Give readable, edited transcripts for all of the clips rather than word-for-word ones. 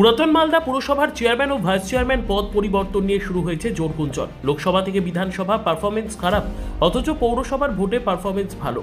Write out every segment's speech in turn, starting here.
পুরাতন মালদা পুরসভার চেয়ারম্যান ও vice chairman পদ পরিবর্তন নিয়ে শুরু হয়েছে জোর গুঞ্জন। লোকসভা থেকে বিধানসভা পারফরমেন্স খারাপ, অথচ পৌরসভার ভোটে পারফরমেন্স ভালো।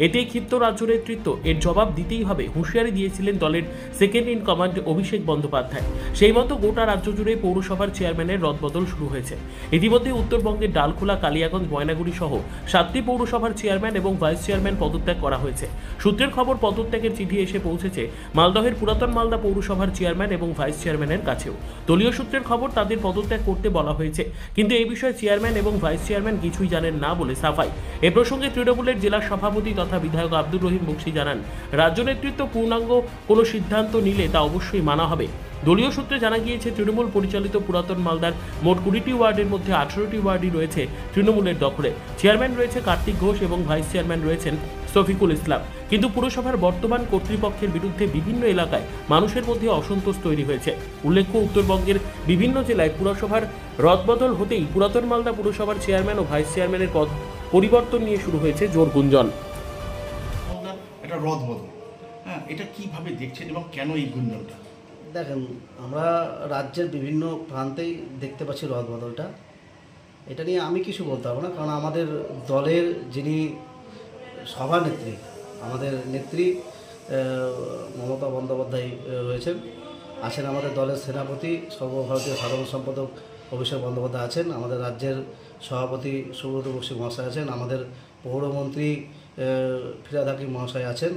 এতেই ক্ষিপ্ত রাজ্য নেতৃত্ব। এর জবাব দিতেই হবে, হুঁশিয়ারি দিয়েছিলেন দলের second in command Abhishek Bandyopadhyay. সেই মতো গোটা রাজ্য জুড়ে পৌরসভার চেয়ারম্যানের রদবদল শুরু হয়েছে। ইতিমধ্যে উত্তরবঙ্গের ডালখোলা, কালিয়াগঞ্জ, ময়নাগুড়ি সহ 7টি পৌরসভার চেয়ারম্যান এবং ভাইস চেয়ারম্যান পদত্যাগ করা হয়েছে। সূত্রের খবর, পদত্যাগের চিঠি এসে পৌঁছেছে মালদহের পুরাতন মালদা পৌরসভার চেয়ারম্যান এবং ভাইস চেয়ারম্যানের কাছেও। দলীয় সূত্রের খবর, তাদের পদত্যাগ করতে বলা হয়েছে, কিন্তু এই বিষয়ে চেয়ারম্যান এবং ভাইস চেয়ারম্যান কিছুই জানেন না বলে সাফাই। এ প্রসঙ্গে তৃণমূলের জেলা সভাপতি তথা বিধায়ক আব্দুর রহিম বক্সী জানান, রাজ্য নেতৃত্ব পূর্ণাঙ্গ কোনো সিদ্ধান্ত নিলে তা অবশ্যই মানা হবে। দলীয় সূত্রে জানা গিয়েছে, তৃণমূল পরিচালিত পুরাতন মালদার মোট 20টি ওয়ার্ডের মধ্যে 18টি ওয়ার্ডই রয়েছে তৃণমূলের দখলে। চেয়ারম্যান রয়েছে কার্তিক ঘোষ এবং ভাইস চেয়ারম্যান রয়েছেন শফিকুল ইসলাম। কিন্তু পুরসভার বর্তমান কর্তৃপক্ষের বিরুদ্ধে বিভিন্ন এলাকায় মানুষের মধ্যে অসন্তোষ তৈরি হয়েছে। উল্লেখ্য, উত্তরবঙ্গের বিভিন্ন জেলায় পুরসভার রদবদল হতেই পুরাতন মালদা পুরসভার চেয়ারম্যান ও ভাইস চেয়ারম্যানের পদ পরিবর্তন নিয়ে শুরু হয়েছে জোর গুঞ্জন। এটা রদবদল, হ্যাঁ, এটা কিভাবে দেখছেন এবং কেন এই গুঞ্জনটা? দেখেন, আমরা রাজ্যের বিভিন্ন প্রান্তেই দেখতে পাচ্ছি রদবদলটা। এটা নিয়ে আমি কিছু বলতে পারবো না, কারণ আমাদের দলের যিনি সভানেত্রী, আমাদের নেত্রী মমতা বন্দ্যোপাধ্যায় রয়েছেন, আছেন আমাদের দলের সেনাপতি সর্বভারতীয় সাধারণ সম্পাদক অভিষেক বন্দ্যোপাধ্যায় আছেন, আমাদের রাজ্যের সভাপতি সুব্রত বক্সী মহাশয় আছেন, আমাদের পৌরমন্ত্রী ফিরহাদ হাকিম মহাশয় আছেন।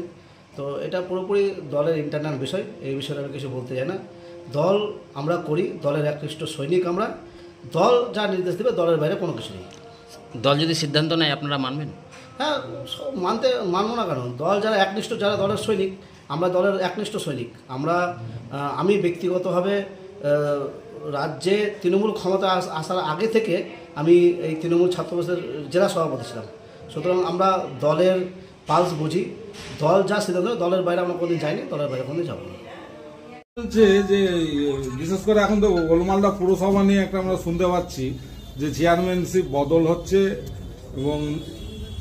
তো এটা পুরোপুরি দলের ইন্টারনাল বিষয়, এই বিষয়ে আমি কিছু বলতে চাই না। দল আমরা করি, দলের একনিষ্ঠ সৈনিক আমরা। দল যা নির্দেশ দেবে, দলের বাইরে কোনো কিছু নেই। দল যদি সিদ্ধান্ত নেয় আপনারা মানবেন? হ্যাঁ, মানবো না কেন? দল যারা একনিষ্ঠ, যারা দলের সৈনিক, আমরা দলের একনিষ্ঠ সৈনিক। আমি ব্যক্তিগতভাবে রাজ্যে তৃণমূল ক্ষমতা আসার আগে থেকে আমি এই তৃণমূল ছাত্র পরিষদের জেলা সভাপতি ছিলাম। সুতরাং আমরা দলের পালস বুঝি। দল যা সিদ্ধান্ত, দলের বাইরে আমরা কোনোদিন যাইনি, দলের বাইরে কোনোদিন যাবো না। যে বিশেষ করে এখন তো গোলমালদা পুরসভা নিয়ে একটা আমরা শুনতে পাচ্ছি যে চেয়ারম্যানশিপ বদল হচ্ছে এবং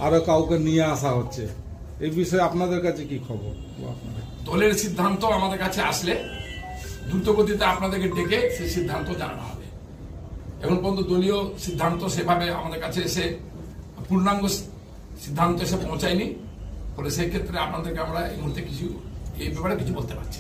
আরো কাউকে নিয়ে আসা হচ্ছে। এই বিষয়ে আপনাদের কাছে কি খবর? দলের সিদ্ধান্ত আমাদের কাছে আসলে দ্রুতগতিতে আপনাদেরকে ডেকে সেই সিদ্ধান্ত জানানো হবে। এখন পর্যন্ত দলীয় সিদ্ধান্ত সেভাবে আমাদের কাছে এসে পূর্ণাঙ্গ সিদ্ধান্ত এসে পৌঁছায়নি, ফলে সেই ক্ষেত্রে আপনাদেরকে আমরা এই মুহূর্তে এই ব্যাপারে কিছু বলতে পারছি।